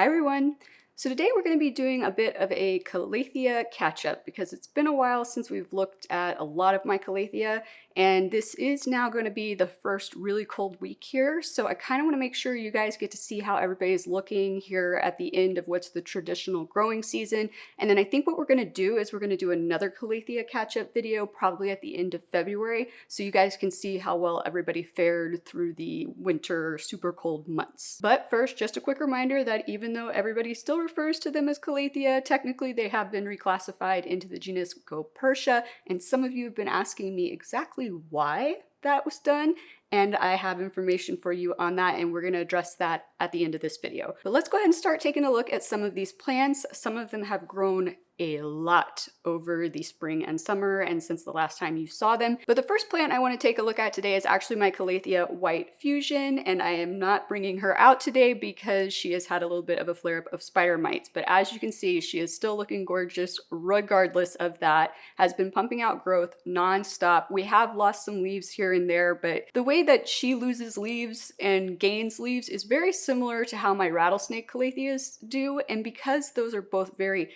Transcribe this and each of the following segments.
Hi everyone! So today we're going to be doing a bit of a Calathea catch-up because it's been a while since we've looked at a lot of my Calathea, and this is now going to be the first really cold week here, so I kind of want to make sure you guys get to see how everybody's looking here at the end of what's the traditional growing season. And then I think what we're going to do is we're going to do another Calathea catch-up video probably at the end of February, so you guys can see how well everybody fared through the winter super cold months. But first, just a quick reminder that even though everybody still refers to them as Calathea, technically they have been reclassified into the genus Goeppertia, and some of you have been asking me exactly why that was done, and I have information for you on that, and we're going to address that at the end of this video. But let's go ahead and start taking a look at some of these plants. Some of them have grown a lot over the spring and summer and since the last time you saw them. But the first plant I want to take a look at today is actually my Calathea White Fusion, and I am not bringing her out today because she has had a little bit of a flare-up of spider mites. But as you can see, she is still looking gorgeous regardless of that, has been pumping out growth non-stop. We have lost some leaves here and there, but the way that she loses leaves and gains leaves is very similar to how my Rattlesnake Calatheas do, and because those are both very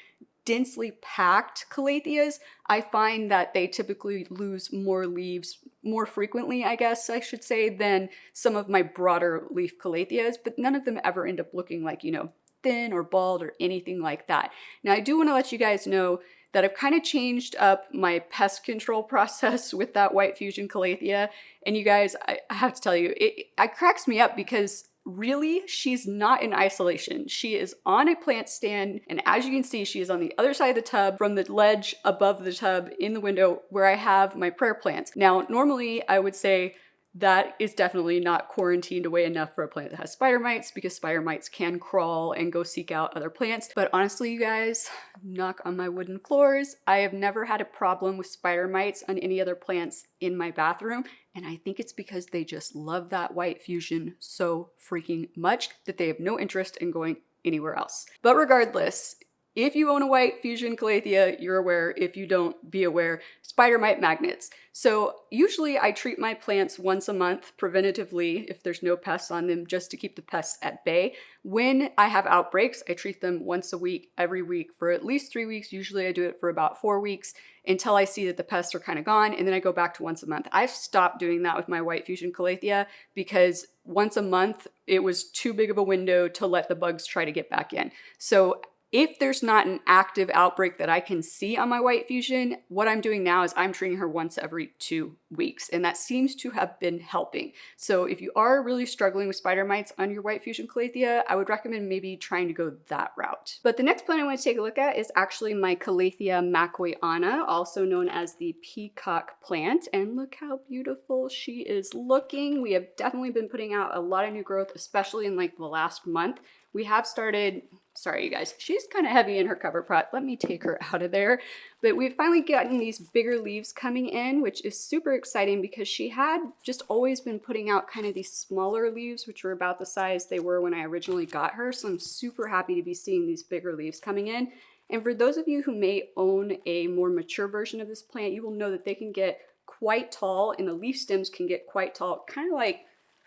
densely packed Calatheas, I find that they typically lose more leaves more frequently, I guess I should say, than some of my broader leaf Calatheas, but none of them ever end up looking like, you know, thin or bald or anything like that. Now, I do want to let you guys know that I've kind of changed up my pest control process with that White Fusion Calathea, and you guys, I have to tell you, it cracks me up because really, she's not in isolation. She is on a plant stand, and as you can see, she is on the other side of the tub from the ledge above the tub in the window where I have my prayer plants. Now, normally I would say that is definitely not quarantined away enough for a plant that has spider mites, because spider mites can crawl and go seek out other plants. But honestly, you guys, knock on my wooden floors, I have never had a problem with spider mites on any other plants in my bathroom. And I think it's because they just love that White Fusion so freaking much that they have no interest in going anywhere else. But regardless, if you own a White Fusion Calathea, you're aware. If you don't, be aware. Spider mite magnets. So usually I treat my plants once a month preventatively if there's no pests on them, just to keep the pests at bay. When I have outbreaks, I treat them once a week, every week for at least 3 weeks. Usually I do it for about 4 weeks until I see that the pests are kind of gone, and then I go back to once a month. I've stopped doing that with my White Fusion Calathea because once a month, it was too big of a window to let the bugs try to get back in. So if there's not an active outbreak that I can see on my White Fusion, what I'm doing now is I'm treating her once every 2 weeks, and that seems to have been helping. So if you are really struggling with spider mites on your White Fusion Calathea, I would recommend maybe trying to go that route. But the next plant I want to take a look at is actually my Calathea makoyana, also known as the Peacock Plant, and look how beautiful she is looking. We have definitely been putting out a lot of new growth, especially in like the last month. We have started, sorry you guys, she's kind of heavy in her cover pot. Let me take her out of there. But we've finally gotten these bigger leaves coming in, which is super exciting because she had just always been putting out kind of these smaller leaves, which were about the size they were when I originally got her. So I'm super happy to be seeing these bigger leaves coming in. And for those of you who may own a more mature version of this plant, you will know that they can get quite tall, and the leaf stems can get quite tall, kind of like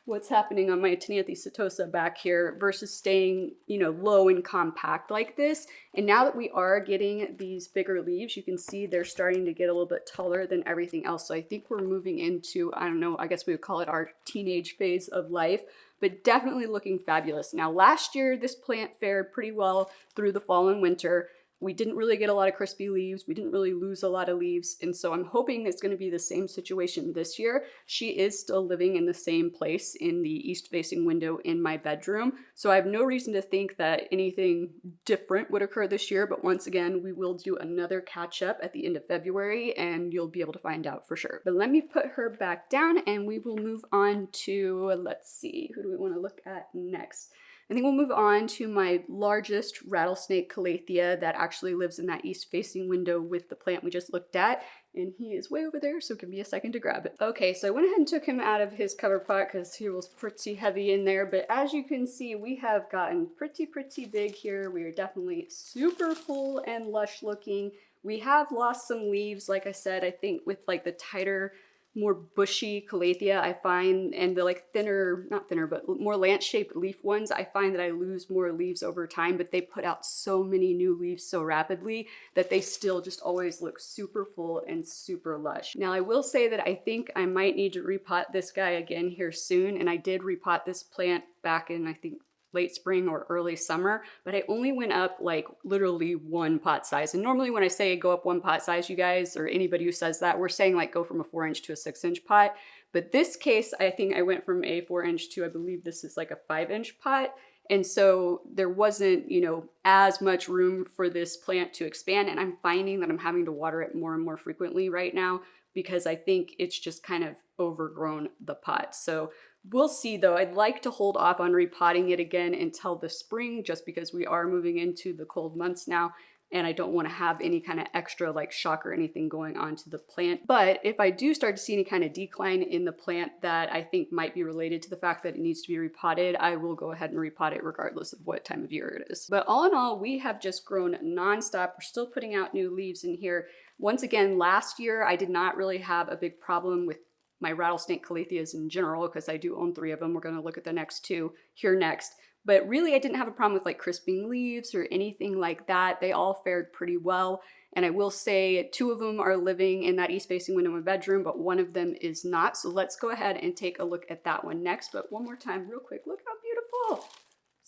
what's happening on my Ctenanthe setosa back here versus staying, you know, low and compact like this. And now that we are getting these bigger leaves, you can see they're starting to get a little bit taller than everything else. So I think we're moving into, I don't know, I guess we would call it our teenage phase of life, but definitely looking fabulous. Now, last year, this plant fared pretty well through the fall and winter. We didn't really get a lot of crispy leaves. We didn't really lose a lot of leaves. And so I'm hoping it's going to be the same situation this year. She is still living in the same place in the east-facing window in my bedroom. So I have no reason to think that anything different would occur this year. But once again, we will do another catch-up at the end of February, and you'll be able to find out for sure. But let me put her back down, and we will move on to, let's see, who do we want to look at next? I think we'll move on to my largest Rattlesnake Calathea that actually lives in that east-facing window with the plant we just looked at. And he is way over there, so give me a second to grab it. Okay, so I went ahead and took him out of his cover pot because he was pretty heavy in there. But as you can see, we have gotten pretty big here. We are definitely super full and lush looking. We have lost some leaves, like I said, I think with like the tighter more bushy Calathea, I find, and the like thinner, not thinner, but more lance-shaped leaf ones, I find that I lose more leaves over time, but they put out so many new leaves so rapidly that they still just always look super full and super lush. Now I will say that I think I might need to repot this guy again here soon, and I did repot this plant back in, I think, late spring or early summer, but I only went up like literally one pot size. And normally when I say go up one pot size, you guys, or anybody who says that, we're saying like go from a 4-inch to a 6-inch pot. But this case, I think I went from a 4-inch to, I believe this is like a 5-inch pot. And so there wasn't, you know, as much room for this plant to expand. And I'm finding that I'm having to water it more and more frequently right now because I think it's just kind of overgrown the pot. So we'll see though. I'd like to hold off on repotting it again until the spring, just because we are moving into the cold months now and I don't want to have any kind of extra like shock or anything going on to the plant. But if I do start to see any kind of decline in the plant that I think might be related to the fact that it needs to be repotted, I will go ahead and repot it regardless of what time of year it is. But all in all, we have just grown nonstop. We're still putting out new leaves in here. Once again, last year, I did not really have a big problem with my Rattlesnake Calatheas in general, because I do own 3 of them. We're going to look at the next 2 here next. But really, I didn't have a problem with like crisping leaves or anything like that. They all fared pretty well. And I will say 2 of them are living in that east-facing window in my bedroom, but 1 of them is not. So let's go ahead and take a look at that one next. But one more time, real quick, look how beautiful.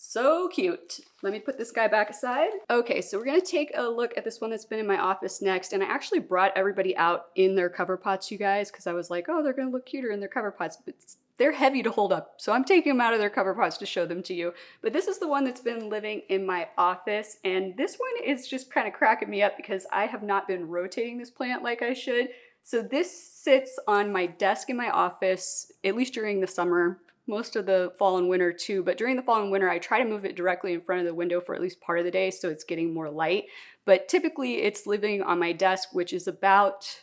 So cute. Let me put this guy back aside. Okay, so we're gonna take a look at this one that's been in my office next. And I actually brought everybody out in their cover pots, you guys, because I was like, oh, they're gonna look cuter in their cover pots, but they're heavy to hold up. So I'm taking them out of their cover pots to show them to you. But this is the one that's been living in my office. And this one is just kind of cracking me up because I have not been rotating this plant like I should. So this sits on my desk in my office, at least during the summer. Most of the fall and winter too, but during the fall and winter, I try to move it directly in front of the window for at least part of the day so it's getting more light. But typically it's living on my desk, which is about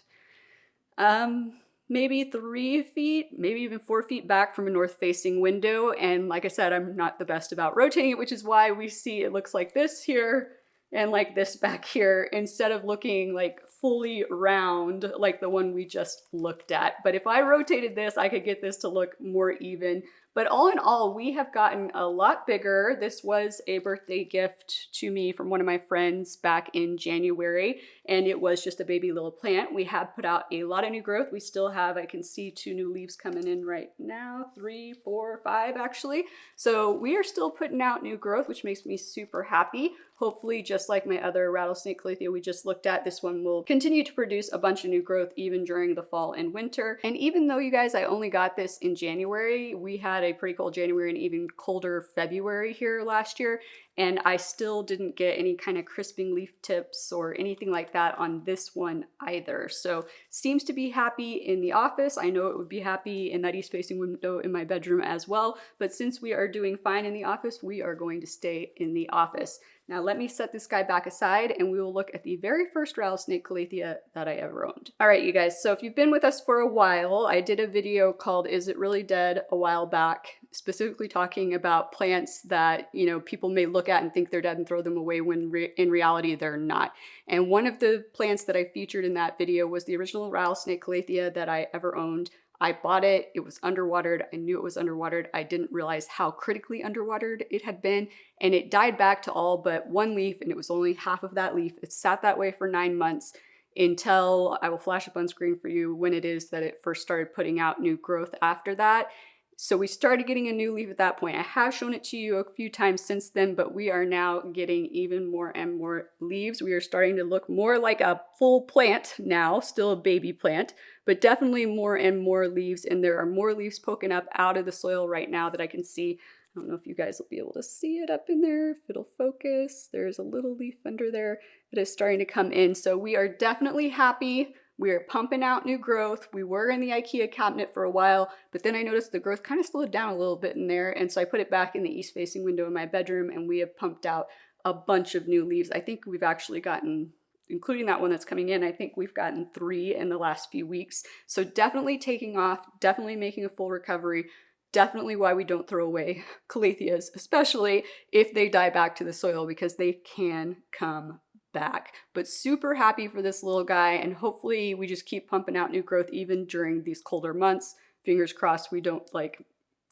maybe 3 feet, maybe even 4 feet back from a north-facing window. And like I said, I'm not the best about rotating it, which is why we see it looks like this here and like this back here, instead of looking like fully round like the one we just looked at. But if I rotated this, I could get this to look more even. But all in all, we have gotten a lot bigger. This was a birthday gift to me from one of my friends back in January, and it was just a baby little plant. We have put out a lot of new growth. We still have, I can see 2 new leaves coming in right now, 3, 4, 5 actually. So we are still putting out new growth, which makes me super happy. Hopefully, just like my other Rattlesnake Calathea we just looked at, this one will continue to produce a bunch of new growth even during the fall and winter. And even though, you guys, I only got this in January, we had a pretty cold January and even colder February here last year, and I still didn't get any kind of crisping leaf tips or anything like that on this one either. So seems to be happy in the office. I know it would be happy in that east-facing window in my bedroom as well, but since we are doing fine in the office, we are going to stay in the office. Now let me set this guy back aside and we will look at the very first Rattlesnake Calathea that I ever owned. All right, you guys, so if you've been with us for a while, I did a video called Is It Really Dead a while back, specifically talking about plants that, you know, people may look at and think they're dead and throw them away when in reality they're not. And one of the plants that I featured in that video was the original Rattlesnake Calathea that I ever owned. I bought it, it was underwatered, I knew it was underwatered, I didn't realize how critically underwatered it had been, and it died back to all but 1 leaf, and it was only half of that leaf. It sat that way for 9 months until, I will flash up on screen for you when it is that it first started putting out new growth after that. So we started getting a new leaf at that point. I have shown it to you a few times since then, but we are now getting even more and more leaves. We are starting to look more like a full plant now, still a baby plant, but definitely more and more leaves. And there are more leaves poking up out of the soil right now that I can see. I don't know if you guys will be able to see it up in there, if it'll focus. There's a little leaf under there that is starting to come in. So we are definitely happy. We are pumping out new growth. We were in the IKEA cabinet for a while, but then I noticed the growth kind of slowed down a little bit in there. And so I put it back in the east-facing window in my bedroom, and we have pumped out a bunch of new leaves. I think we've actually gotten, including that one that's coming in, I think we've gotten 3 in the last few weeks. So definitely taking off, definitely making a full recovery. Definitely why we don't throw away Calatheas, especially if they die back to the soil, because they can come back. But super happy for this little guy, and hopefully we just keep pumping out new growth even during these colder months. Fingers crossed we don't like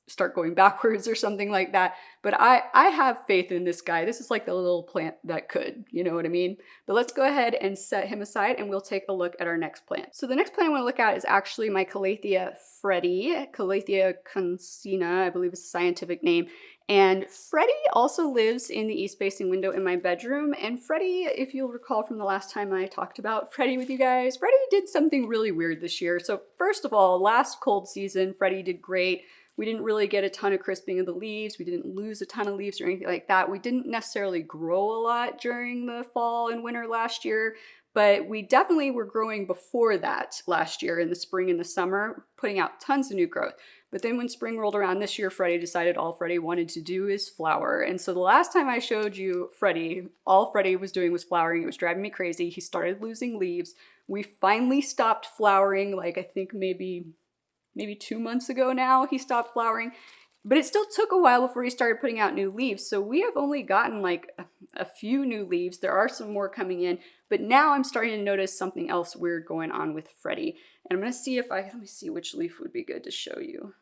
start going backwards or something like that. But I have faith in this guy. This is like the little plant that could, you know what I mean? But let's go ahead and set him aside and we'll take a look at our next plant. So the next plant I want to look at is actually my Calathea Freddie, Calathea concinna, I believe is the scientific name. And Freddie also lives in the east-facing window in my bedroom. And Freddie, if you'll recall from the last time I talked about Freddie with you guys, Freddie did something really weird this year. So first of all, last cold season, Freddie did great. We didn't really get a ton of crisping of the leaves. We didn't lose a ton of leaves or anything like that. We didn't necessarily grow a lot during the fall and winter last year, but we definitely were growing before that last year in the spring and the summer, putting out tons of new growth. But then when spring rolled around this year, Freddie decided all Freddie wanted to do is flower. And so the last time I showed you Freddie, all Freddie was doing was flowering. It was driving me crazy. He started losing leaves. We finally stopped flowering, like I think maybe 2 months ago now, he stopped flowering. But it still took a while before he started putting out new leaves. So we have only gotten like a few new leaves. There are some more coming in, but now I'm starting to notice something else weird going on with Freddie. And I'm gonna see if let me see which leaf would be good to show you.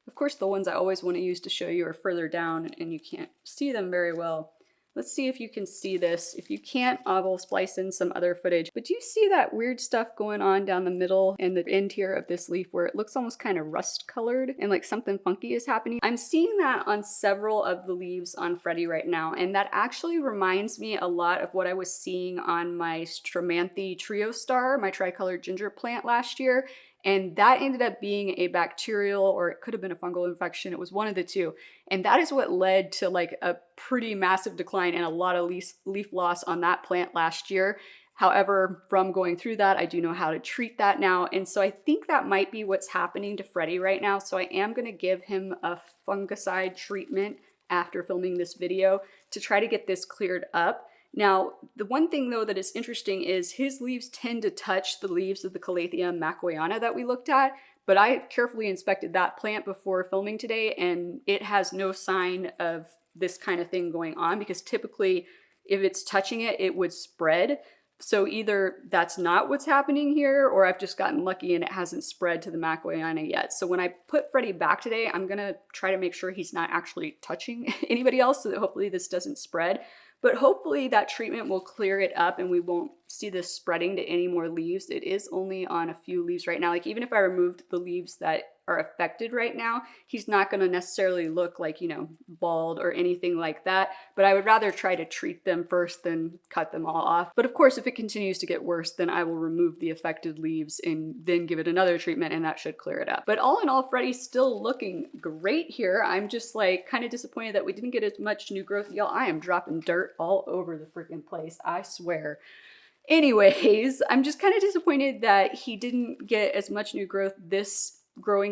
Of course, the ones I always want to use to show you are further down and you can't see them very well. Let's see if you can see this. If you can't, I will splice in some other footage. But do you see that weird stuff going on down the middle and the end here of this leaf where it looks almost kind of rust colored and like something funky is happening? I'm seeing that on several of the leaves on Freddie right now, and that actually reminds me a lot of what I was seeing on my Stromanthe triostar, my Tricolor Ginger Plant last year. And that ended up being a bacterial, or it could have been a fungal infection. It was one of the two. And that is what led to like a pretty massive decline and a lot of leaf loss on that plant last year. However, from going through that, I do know how to treat that now. And so I think that might be what's happening to Freddie right now. So I am going to give him a fungicide treatment after filming this video to try to get this cleared up. Now, the one thing though that is interesting is his leaves tend to touch the leaves of the Calathea makoyana that we looked at, but I carefully inspected that plant before filming today and it has no sign of this kind of thing going on, because typically if it's touching it, it would spread. So either that's not what's happening here, or I've just gotten lucky and it hasn't spread to the makoyana yet. So when I put Freddie back today, I'm gonna try to make sure he's not actually touching anybody else so that hopefully this doesn't spread. But hopefully that treatment will clear it up and we won't see this spreading to any more leaves. It is only on a few leaves right now. Like even if I removed the leaves that are affected right now, he's not going to necessarily look like, you know, bald or anything like that. But I would rather try to treat them first than cut them all off. But of course, if it continues to get worse, then I will remove the affected leaves and then give it another treatment and that should clear it up. But all in all, Freddie's still looking great here. I'm just like kind of disappointed that we didn't get as much new growth. Y'all, I am dropping dirt all over the freaking place, I swear. Anyways, I'm just kind of disappointed that he didn't get as much new growth this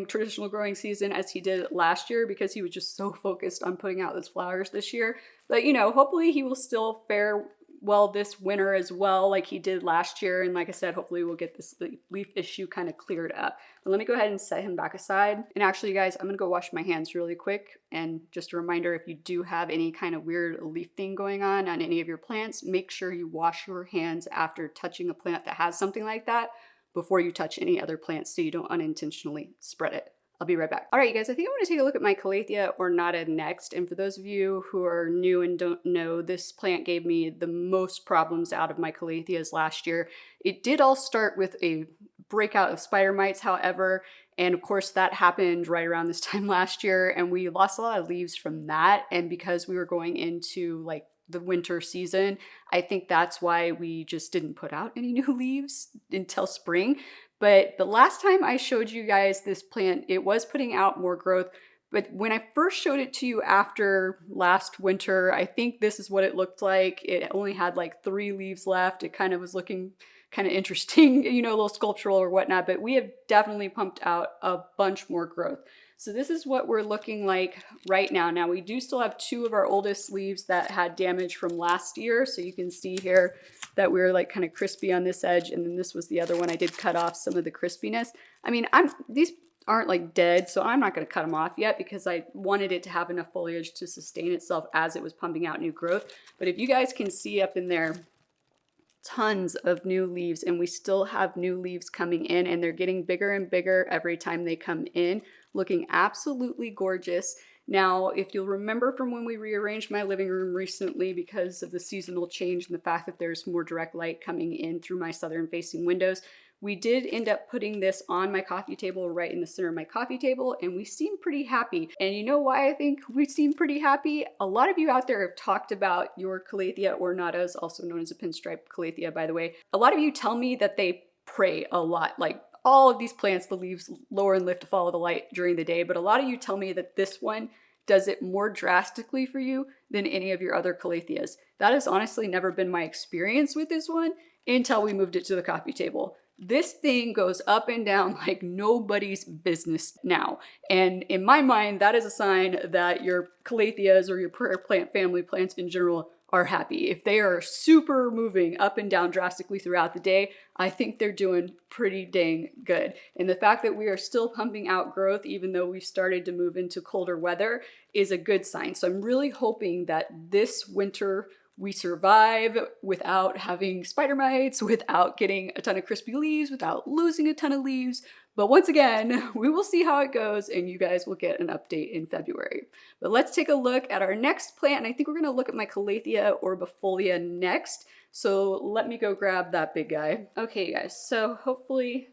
traditional growing season as he did last year, because he was just so focused on putting out those flowers this year. But you know, hopefully he will still fare well this winter as well, like he did last year. And like I said, hopefully we'll get this leaf issue kind of cleared up. But let me go ahead and set him back aside. And actually, you guys, I'm gonna go wash my hands really quick. And just a reminder, if you do have any kind of weird leaf thing going on any of your plants, make sure you wash your hands after touching a plant that has something like that before you touch any other plants so you don't unintentionally spread it. I'll be right back. All right, you guys, I think I'm gonna take a look at my Calathea ornata next. And for those of you who are new and don't know, this plant gave me the most problems out of my Calatheas last year. It did all start with a breakout of spider mites, however, and of course that happened right around this time last year, and we lost a lot of leaves from that. And because we were going into like the winter season, I think that's why we just didn't put out any new leaves until spring. But the last time I showed you guys this plant, it was putting out more growth. But when I first showed it to you after last winter, I think this is what it looked like. It only had like 3 leaves left. It kind of was looking kind of interesting, you know, a little sculptural or whatnot, but we have definitely pumped out a bunch more growth. So this is what we're looking like right now. Now we do still have 2 of our oldest leaves that had damage from last year. So you can see here that we're like kind of crispy on this edge. And then this was the other one. I did cut off some of the crispiness. I mean, these aren't like dead, so I'm not going to cut them off yet because I wanted it to have enough foliage to sustain itself as it was pumping out new growth. But if you guys can see up in there, tons of new leaves, and we still have new leaves coming in, and they're getting bigger and bigger every time they come in, looking absolutely gorgeous. Now, if you'll remember from when we rearranged my living room recently because of the seasonal change and the fact that there's more direct light coming in through my southern facing windows, we did end up putting this on my coffee table, right in the center of my coffee table, and we seem pretty happy. And you know why I think we seem pretty happy? A lot of you out there have talked about your Calathea ornatas, also known as a Pinstripe Calathea, by the way. A lot of you tell me that they pray a lot, like all of these plants, the leaves lower and lift to follow the light during the day, but a lot of you tell me that this one does it more drastically for you than any of your other Calatheas. That has honestly never been my experience with this one until we moved it to the coffee table. This thing goes up and down like nobody's business now. And in my mind, that is a sign that your Calatheas or your prayer plant family plants in general are happy. If they are super moving up and down drastically throughout the day, I think they're doing pretty dang good. And the fact that we are still pumping out growth, even though we've started to move into colder weather, is a good sign. So I'm really hoping that this winter we survive without having spider mites, without getting a ton of crispy leaves, without losing a ton of leaves. But once again, we will see how it goes, and you guys will get an update in February. But let's take a look at our next plant, and I think we're gonna look at my Calathea orbifolia next. So let me go grab that big guy. Okay, guys, so hopefully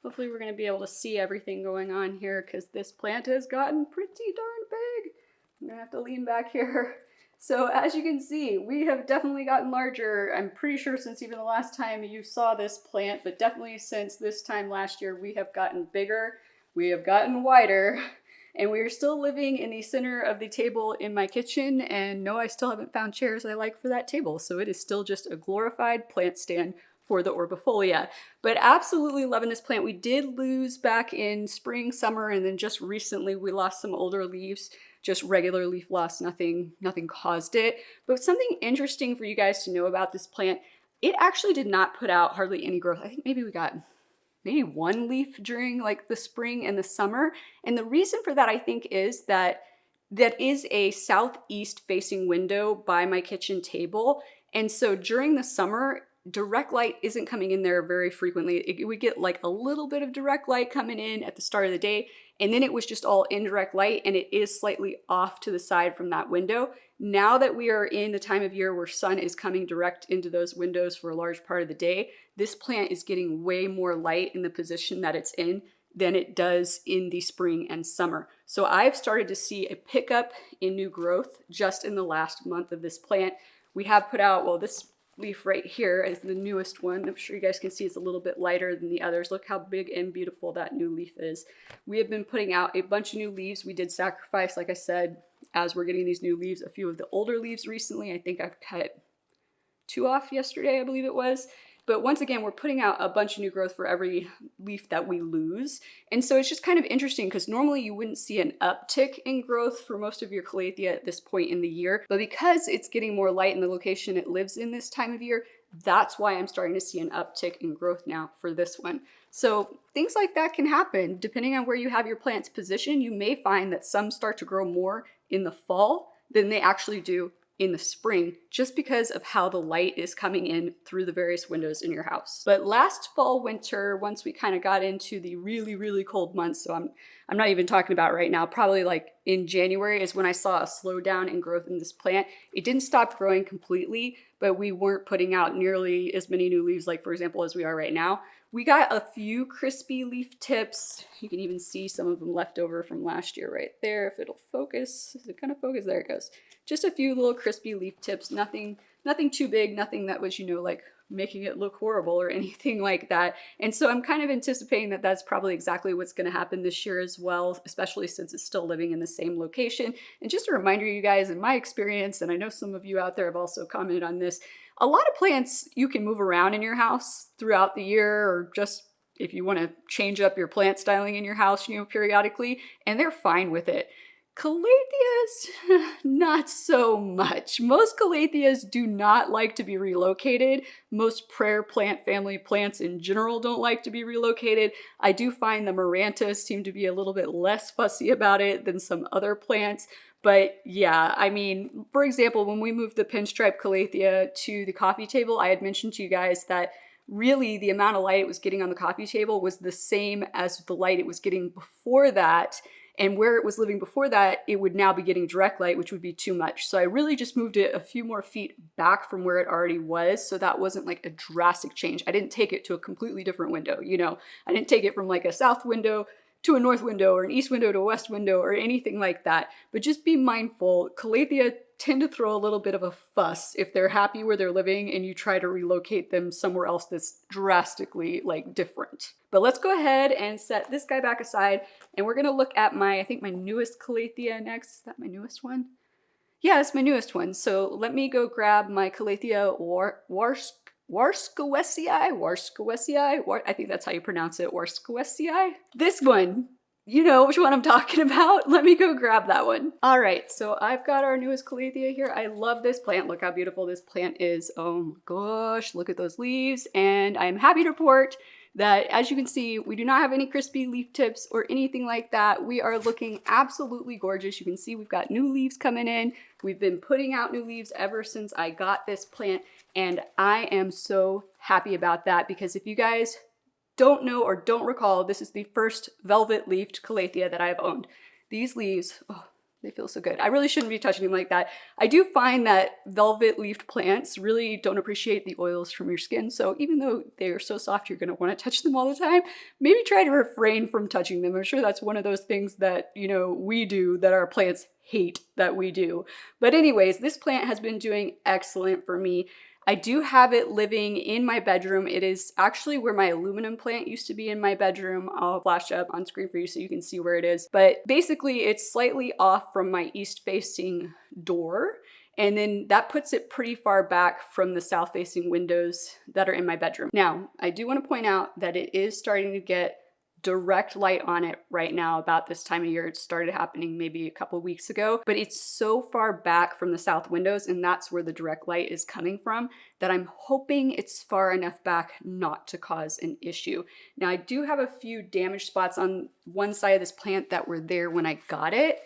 we're gonna be able to see everything going on here because this plant has gotten pretty darn big. I'm gonna have to lean back here. So as you can see, we have definitely gotten larger. I'm pretty sure since even the last time you saw this plant, but definitely since this time last year, we have gotten bigger, we have gotten wider, and we are still living in the center of the table in my kitchen. And no, I still haven't found chairs I like for that table. So it is still just a glorified plant stand for the orbifolia. But absolutely loving this plant. We did lose back in spring, summer, and then just recently we lost some older leaves. Just regular leaf loss, nothing caused it. But something interesting for you guys to know about this plant, it actually did not put out hardly any growth. I think maybe we got one leaf during like the spring and the summer. And the reason for that, I think, is that is a southeast facing window by my kitchen table. And so during the summer, direct light isn't coming in there very frequently. We get like a little bit of direct light coming in at the start of the day, and then it was just all indirect light, and it is slightly off to the side from that window. Now that we are in the time of year where sun is coming direct into those windows for a large part of the day, this plant is getting way more light in the position that it's in than it does in the spring and summer. So I've started to see a pickup in new growth just in the last month of this plant. We have put out, well, this leaf right here is the newest one. I'm sure you guys can see it's a little bit lighter than the others. Look how big and beautiful that new leaf is. We have been putting out a bunch of new leaves. We did sacrifice, like I said, as we're getting these new leaves, a few of the older leaves recently. I think I've cut 2 off yesterday, I believe it was. But once again, we're putting out a bunch of new growth for every leaf that we lose. And so it's just kind of interesting because normally you wouldn't see an uptick in growth for most of your Calathea at this point in the year. But because it's getting more light in the location it lives in this time of year, that's why I'm starting to see an uptick in growth now for this one. So things like that can happen. Depending on where you have your plants positioned, you may find that some start to grow more in the fall than they actually do in the spring, just because of how the light is coming in through the various windows in your house. But last fall, winter, once we kind of got into the really, really cold months, so I'm not even talking about right now, probably like in January is when I saw a slowdown in growth in this plant. It didn't stop growing completely, but we weren't putting out nearly as many new leaves, like for example, as we are right now. We got a few crispy leaf tips. You can even see some of them left over from last year right there. If it'll focus, is it gonna focus? There it goes. Just a few little crispy leaf tips, nothing too big, nothing that was, you know, like making it look horrible or anything like that. And so I'm kind of anticipating that that's probably exactly what's going to happen this year as well, especially since it's still living in the same location. And just a reminder, you guys, in my experience, and I know some of you out there have also commented on this, a lot of plants you can move around in your house throughout the year, or just if you want to change up your plant styling in your house, you know, periodically, and they're fine with it. Calatheas, not so much. Most Calatheas do not like to be relocated. Most prayer plant family plants in general don't like to be relocated. I do find the Marantas seem to be a little bit less fussy about it than some other plants. But yeah, I mean, for example, when we moved the Pinstripe Calathea to the coffee table, I had mentioned to you guys that really the amount of light it was getting on the coffee table was the same as the light it was getting before that. And where it was living before that, it would now be getting direct light, which would be too much. So I really just moved it a few more feet back from where it already was. So that wasn't like a drastic change. I didn't take it to a completely different window. You know, I didn't take it from like a south window to a north window or an east window to a west window or anything like that. But just be mindful, Calathea tend to throw a little bit of a fuss if they're happy where they're living and you try to relocate them somewhere else that's drastically like different. But let's go ahead and set this guy back aside, and we're gonna look at my, I think my newest Calathea next. Is that my newest one? Yeah, it's my newest one. So let me go grab my Calathea warscewiczii, I think that's how you pronounce it, warscewiczii. This one, you know which one I'm talking about. Let me go grab that one. All right, so I've got our newest Calathea here. I love this plant. Look how beautiful this plant is. Oh my gosh, look at those leaves. And I'm happy to report that, as you can see, we do not have any crispy leaf tips or anything like that. We are looking absolutely gorgeous. You can see we've got new leaves coming in. We've been putting out new leaves ever since I got this plant, and I am so happy about that, because if you guys don't know or don't recall, this is the first velvet leafed Calathea that I've owned. These leaves, oh, they feel so good. I really shouldn't be touching them like that. I do find that velvet leafed plants really don't appreciate the oils from your skin. So even though they are so soft, you're gonna wanna touch them all the time, maybe try to refrain from touching them. I'm sure that's one of those things that, you know, we do that our plants hate that we do. But anyways, this plant has been doing excellent for me. I do have it living in my bedroom. It is actually where my aluminum plant used to be in my bedroom. I'll flash up on screen for you so you can see where it is. But basically it's slightly off from my east facing door. And then that puts it pretty far back from the south facing windows that are in my bedroom. Now, I do want to point out that it is starting to get direct light on it right now about this time of year. It started happening maybe a couple weeks ago, but it's so far back from the south windows, and that's where the direct light is coming from, that I'm hoping it's far enough back not to cause an issue. Now, I do have a few damaged spots on one side of this plant that were there when I got it,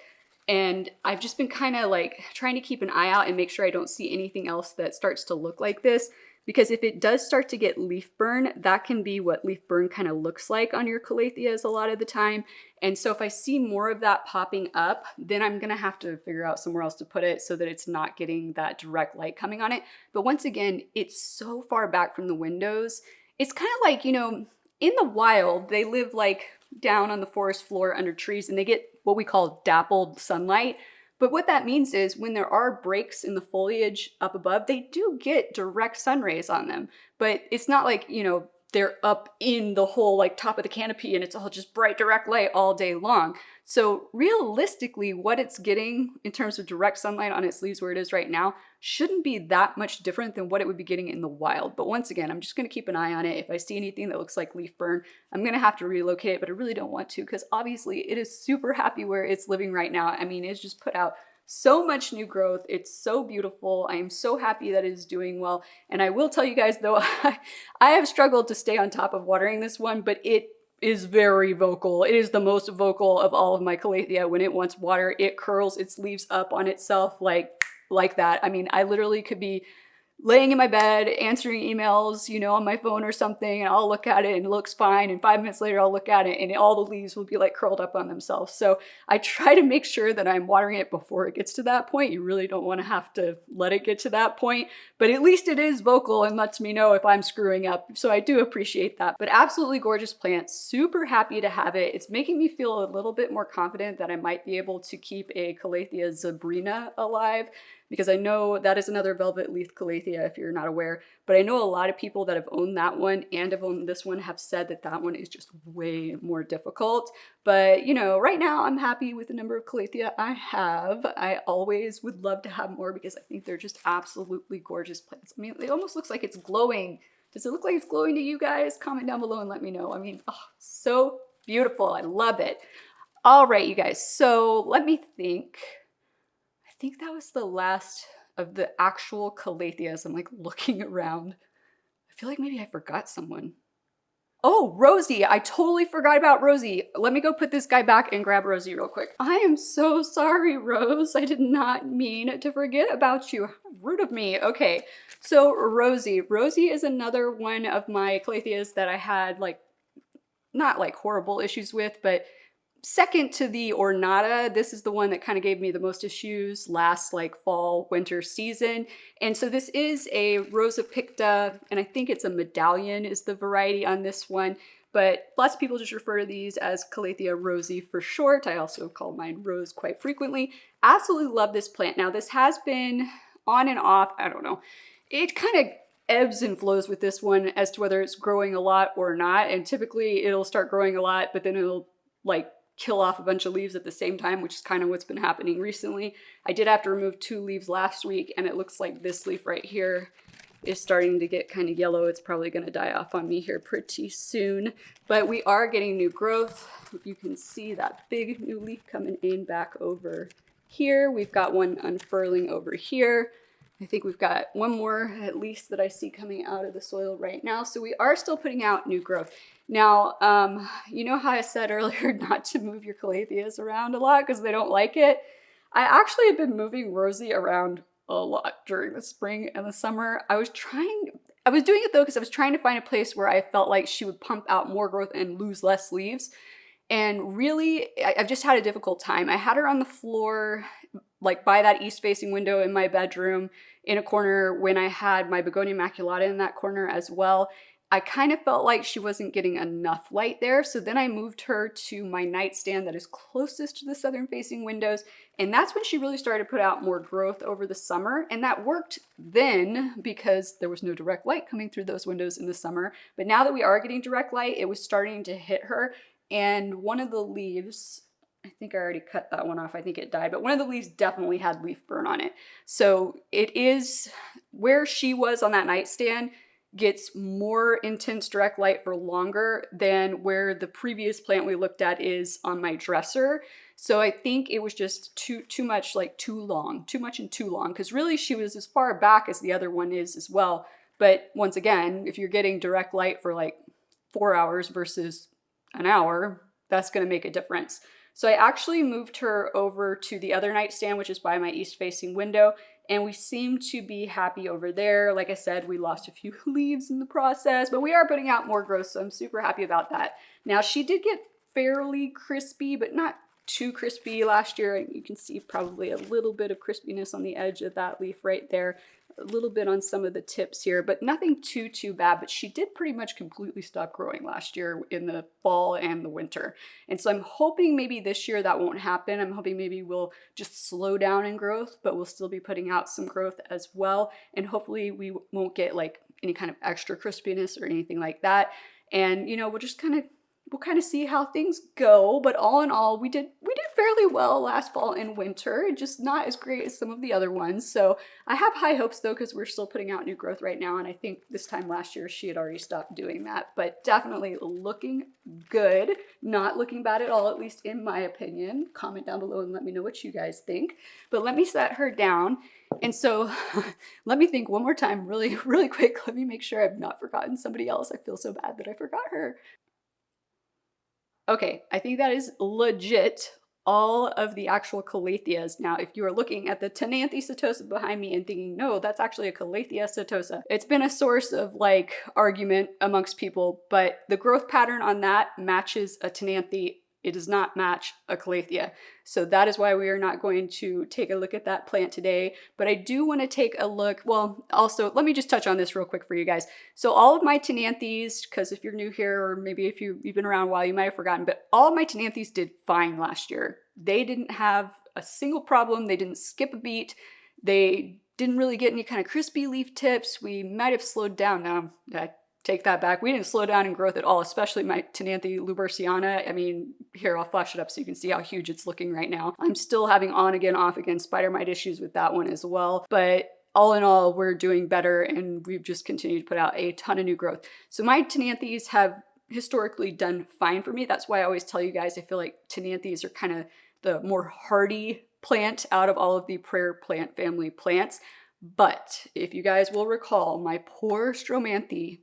and I've just been kind of like trying to keep an eye out and make sure I don't see anything else that starts to look like this. Because if it does start to get leaf burn, that can be what leaf burn kind of looks like on your Calatheas a lot of the time. And so if I see more of that popping up, then I'm gonna have to figure out somewhere else to put it so that it's not getting that direct light coming on it. But once again, it's so far back from the windows. It's kind of like, you know, in the wild, they live like down on the forest floor under trees, and they get what we call dappled sunlight. But what that means is when there are breaks in the foliage up above, they do get direct sun rays on them. But it's not like, you know, they're up in the whole like top of the canopy and it's all just bright direct light all day long. So realistically, what it's getting in terms of direct sunlight on its leaves where it is right now shouldn't be that much different than what it would be getting in the wild. But once again, I'm just gonna keep an eye on it. If I see anything that looks like leaf burn, I'm gonna have to relocate it, but I really don't want to, because obviously it is super happy where it's living right now. I mean, it's just put out so much new growth. It's so beautiful. I am so happy that it is doing well. And I will tell you guys though, I have struggled to stay on top of watering this one, but it is very vocal. It is the most vocal of all of my Calathea. When it wants water, it curls its leaves up on itself like that. I mean, I literally could be laying in my bed, answering emails, you know, on my phone or something, and I'll look at it and it looks fine. And 5 minutes later, I'll look at it and all the leaves will be like curled up on themselves. So I try to make sure that I'm watering it before it gets to that point. You really don't want to have to let it get to that point, but at least it is vocal and lets me know if I'm screwing up. So I do appreciate that. But absolutely gorgeous plant, super happy to have it. It's making me feel a little bit more confident that I might be able to keep a Calathea zebrina alive, because I know that is another velvet leaf Calathea if you're not aware, but I know a lot of people that have owned that one and have owned this one have said that that one is just way more difficult. But you know, right now I'm happy with the number of Calathea I have. I always would love to have more because I think they're just absolutely gorgeous plants. I mean, it almost looks like it's glowing. Does it look like it's glowing to you guys? Comment down below and let me know. I mean, oh, so beautiful. I love it. All right, you guys, so let me think. I think that was the last of the actual Calatheas. I'm like looking around. I feel like maybe I forgot someone. Oh, Rosy. I totally forgot about Rosy. Let me go put this guy back and grab Rosy real quick. I am so sorry, Rose. I did not mean to forget about you. How rude of me. Okay, so Rosy. Rosy is another one of my Calatheas that I had like, not like horrible issues with, but second to the ornata, this is the one that kind of gave me the most issues last like fall, winter season. And so this is a roseopicta, and I think it's a medallion is the variety on this one. But lots of people just refer to these as Calathea Rosy for short. I also call mine Rose quite frequently. Absolutely love this plant. Now this has been on and off, I don't know. It kind of ebbs and flows with this one as to whether it's growing a lot or not. And typically it'll start growing a lot, but then it'll like kill off a bunch of leaves at the same time, which is kind of what's been happening recently. I did have to remove 2 leaves last week, and it looks like this leaf right here is starting to get kind of yellow. It's probably going to die off on me here pretty soon, but we are getting new growth. If you can see that big new leaf coming in back over here. We've got one unfurling over here. I think we've got one more at least that I see coming out of the soil right now. So we are still putting out new growth. Now, you know how I said earlier not to move your Calatheas around a lot because they don't like it? I actually have been moving Rosy around a lot during the spring and the summer. I was doing it though because I was trying to find a place where I felt like she would pump out more growth and lose less leaves. And really, I've just had a difficult time. I had her on the floor, like by that east-facing window in my bedroom in a corner when I had my begonia maculata in that corner as well. I kind of felt like she wasn't getting enough light there. So then I moved her to my nightstand that is closest to the southern-facing windows. And that's when she really started to put out more growth over the summer. And that worked then because there was no direct light coming through those windows in the summer. But now that we are getting direct light, it was starting to hit her. And one of the leaves, I think I already cut that one off. I think it died, but one of the leaves definitely had leaf burn on it. So it is where she was on that nightstand gets more intense direct light for longer than where the previous plant we looked at is on my dresser. So I think it was just too much, like too much and too long, because really she was as far back as the other one is as well. But once again, if you're getting direct light for like 4 hours versus an hour, that's going to make a difference. So I actually moved her over to the other nightstand, which is by my east-facing window, and we seem to be happy over there. Like I said, we lost a few leaves in the process, but we are putting out more growth, so I'm super happy about that. Now, she did get fairly crispy, but not too crispy last year. You can see probably a little bit of crispiness on the edge of that leaf right there. A little bit on some of the tips here, but nothing too bad. But she did pretty much completely stop growing last year in the fall and the winter. And so I'm hoping maybe this year that won't happen. I'm hoping maybe we'll just slow down in growth, but we'll still be putting out some growth as well. And hopefully we won't get like any kind of extra crispiness or anything like that. And, you know, we'll kind of see how things go, but all in all, we did fairly well last fall and winter, just not as great as some of the other ones. So I have high hopes though, because we're still putting out new growth right now, and I think this time last year she had already stopped doing that, but definitely looking good, not looking bad at all, at least in my opinion. Comment down below and let me know what you guys think. But let me set her down. And so let me think one more time really quick. Let me make sure I've not forgotten somebody else. I feel so bad that I forgot her. Okay, I think that is legit all of the actual Calatheas. Now, if you are looking at the Ctenanthe setosa behind me and thinking, no, that's actually a Calathea setosa, it's been a source of like argument amongst people, but the growth pattern on that matches a Ctenanthe. It does not match a Calathea. So that is why we are not going to take a look at that plant today. But I do want to take a look, well, also, let me just touch on this real quick for you guys. So all of my Ctenanthes, because if you're new here, or maybe if you've been around a while, you might have forgotten, but all of my Ctenanthes did fine last year. They didn't have a single problem. They didn't skip a beat. They didn't really get any kind of crispy leaf tips. We might have slowed down now. Take that back. We didn't slow down in growth at all, especially my Ctenanthe luberciana. I mean, here, I'll flash it up so you can see how huge it's looking right now. I'm still having on again, off again spider mite issues with that one as well. But all in all, we're doing better, and we've just continued to put out a ton of new growth. So my Ctenanthes have historically done fine for me. That's why I always tell you guys, I feel like Ctenanthes are kind of the more hardy plant out of all of the prayer plant family plants. But if you guys will recall, my poor Stromanthe,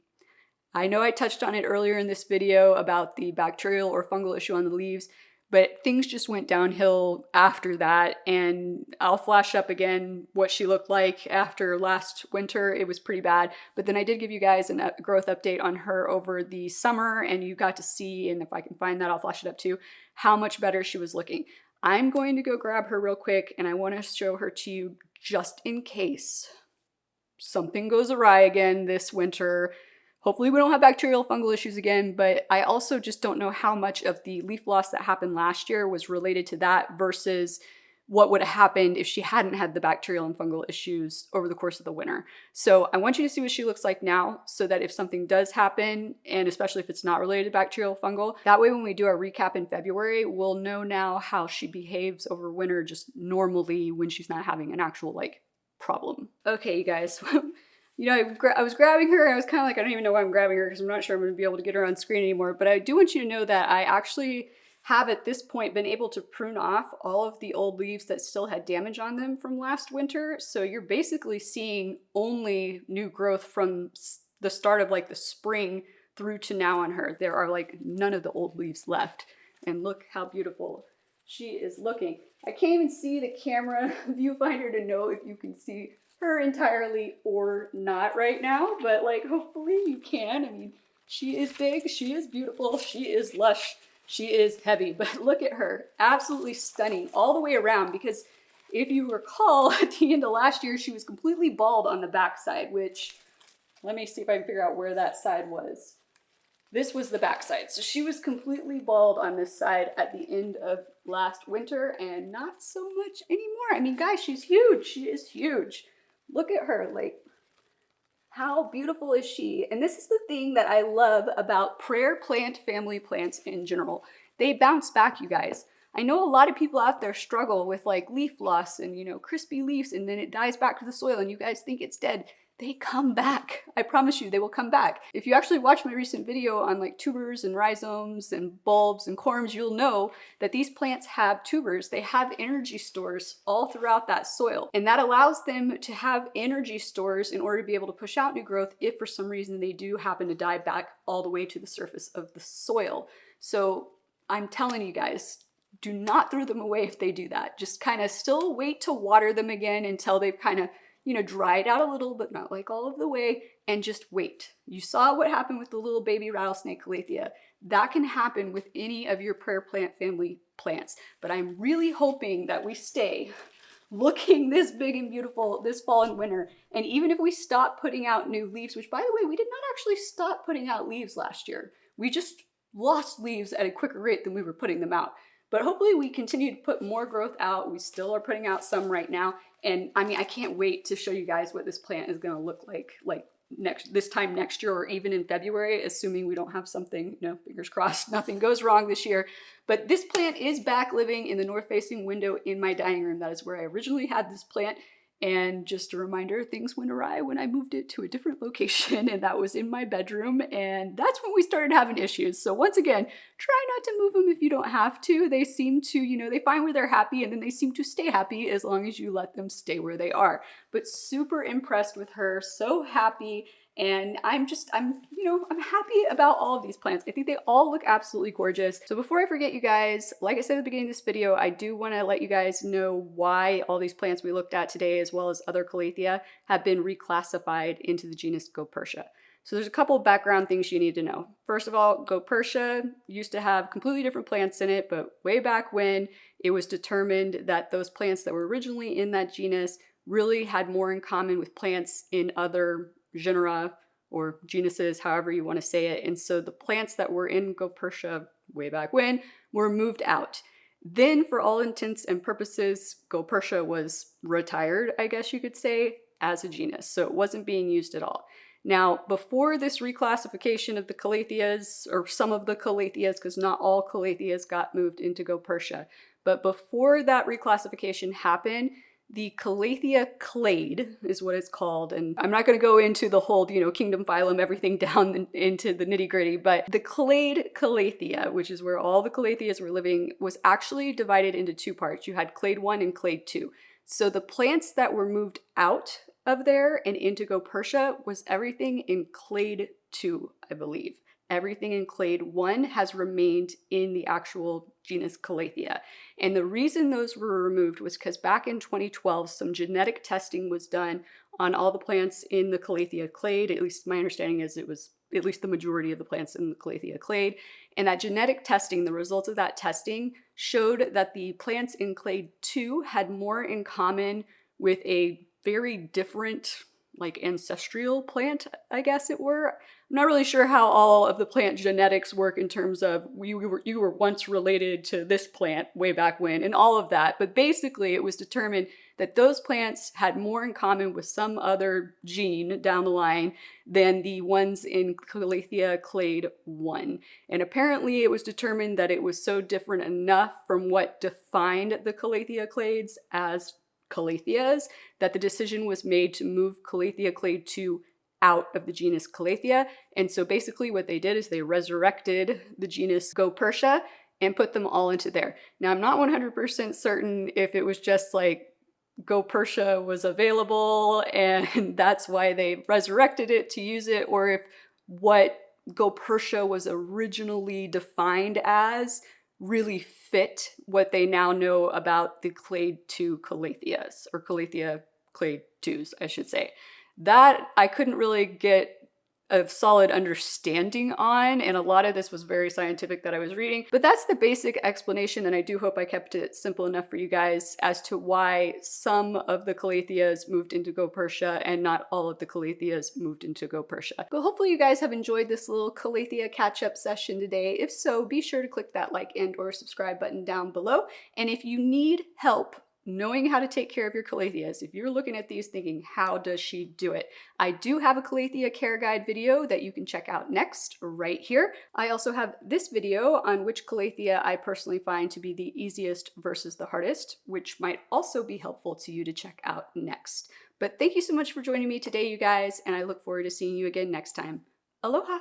I know I touched on it earlier in this video about the bacterial or fungal issue on the leaves, but things just went downhill after that, and I'll flash up again what she looked like after last winter. It was pretty bad, but then I did give you guys a growth update on her over the summer, and you got to see, and if I can find that, I'll flash it up too, how much better she was looking. I'm going to go grab her real quick, and I want to show her to you just in case something goes awry again this winter. Hopefully we don't have bacterial fungal issues again, but I also just don't know how much of the leaf loss that happened last year was related to that versus what would have happened if she hadn't had the bacterial and fungal issues over the course of the winter. So I want you to see what she looks like now, so that if something does happen, and especially if it's not related to bacterial fungal, that way when we do our recap in February, we'll know now how she behaves over winter just normally when she's not having an actual like problem. Okay, you guys. You know, I was grabbing her, and I was kind of like, I don't even know why I'm grabbing her because I'm not sure I'm going to be able to get her on screen anymore. But I do want you to know that I actually have at this point been able to prune off all of the old leaves that still had damage on them from last winter. So you're basically seeing only new growth from the start of like the spring through to now on her. There are like none of the old leaves left. And look how beautiful she is looking. I can't even see the camera viewfinder to know if you can see her entirely or not right now, but like hopefully you can. I mean, she is big, she is beautiful, she is lush, she is heavy, but look at her, absolutely stunning all the way around, because if you recall at the end of last year she was completely bald on the back side, which let me see if I can figure out where that side was. This was the back side. So she was completely bald on this side at the end of last winter, and not so much anymore. I mean, guys, she's huge. She is huge. Look at her, like, how beautiful is she? And this is the thing that I love about prayer plant family plants in general. They bounce back, you guys. I know a lot of people out there struggle with like leaf loss and, you know, crispy leaves, and then it dies back to the soil and you guys think it's dead. They come back. I promise you, they will come back. If you actually watch my recent video on like tubers and rhizomes and bulbs and corms, you'll know that these plants have tubers. They have energy stores all throughout that soil. And that allows them to have energy stores in order to be able to push out new growth if for some reason they do happen to die back all the way to the surface of the soil. So I'm telling you guys, do not throw them away if they do that. Just kind of still wait to water them again until they've kind of, you know, dried out a little, but not like all of the way, and just wait. You saw what happened with the little baby Rattlesnake Calathea. That can happen with any of your prayer plant family plants, but I'm really hoping that we stay looking this big and beautiful this fall and winter. And even if we stop putting out new leaves, which by the way, we did not actually stop putting out leaves last year. We just lost leaves at a quicker rate than we were putting them out. But hopefully we continue to put more growth out. We still are putting out some right now. And I mean, I can't wait to show you guys what this plant is gonna look like this time next year, or even in February, assuming we don't have something, you know, fingers crossed, nothing goes wrong this year. But this plant is back living in the north-facing window in my dining room. That is where I originally had this plant. And just a reminder, things went awry when I moved it to a different location, and that was in my bedroom, and that's when we started having issues. So once again, try not to move them if you don't have to. They seem to, you know, they find where they're happy, and then they seem to stay happy as long as you let them stay where they are. But super impressed with her, so happy. And I'm happy about all of these plants. I think they all look absolutely gorgeous. So before I forget, you guys, like I said at the beginning of this video, I do want to let you guys know why all these plants we looked at today, as well as other Calathea, have been reclassified into the genus Goeppertia. So there's a couple of background things you need to know. First of all, Goeppertia used to have completely different plants in it, but way back when, it was determined that those plants that were originally in that genus really had more in common with plants in other genera or genuses, however you want to say it. And so the plants that were in Goeppertia way back when were moved out. Then for all intents and purposes, Goeppertia was retired, I guess you could say, as a genus. So it wasn't being used at all. Now, before this reclassification of the Calatheas, or some of the Calatheas, because not all Calatheas got moved into Goeppertia, but before that reclassification happened, the Calathea clade is what it's called. And I'm not going to go into the whole, you know, kingdom, phylum, everything down into the nitty gritty, but the clade Calathea, which is where all the Calatheas were living, was actually divided into two parts. You had clade 1 and clade 2. So the plants that were moved out of there and into Goeppertia was everything in clade 2, I believe. Everything in clade 1 has remained in the actual genus Calathea. And the reason those were removed was because back in 2012, some genetic testing was done on all the plants in the Calathea clade. At least my understanding is it was at least the majority of the plants in the Calathea clade. And that genetic testing, the results of that testing showed that the plants in clade 2 had more in common with a very different, like, ancestral plant, I guess it were. I'm not really sure how all of the plant genetics work in terms of you were once related to this plant way back when and all of that, but basically it was determined that those plants had more in common with some other gene down the line than the ones in Calathea clade 1. And apparently it was determined that it was so different enough from what defined the Calathea clades as Calatheas that the decision was made to move Calathea clade 2 out of the genus Calathea. And so basically what they did is they resurrected the genus Goeppertia and put them all into there. Now I'm not 100% certain if it was just like Goeppertia was available and that's why they resurrected it to use it, or if what Goeppertia was originally defined as really fit what they now know about the clade 2 Calatheas, or Calathea clade 2s, I should say. That I couldn't really get a solid understanding on, and a lot of this was very scientific that I was reading, but that's the basic explanation, and I do hope I kept it simple enough for you guys as to why some of the Calatheas moved into Goeppertia and not all of the Calatheas moved into Goeppertia. But hopefully you guys have enjoyed this little Calathea catch-up session today. If so, be sure to click that like and or subscribe button down below, and if you need help knowing how to take care of your Calatheas, if you're looking at these thinking, how does she do it? I do have a Calathea care guide video that you can check out next, right here. I also have this video on which Calathea I personally find to be the easiest versus the hardest, which might also be helpful to you to check out next. But thank you so much for joining me today, you guys, and I look forward to seeing you again next time. Aloha!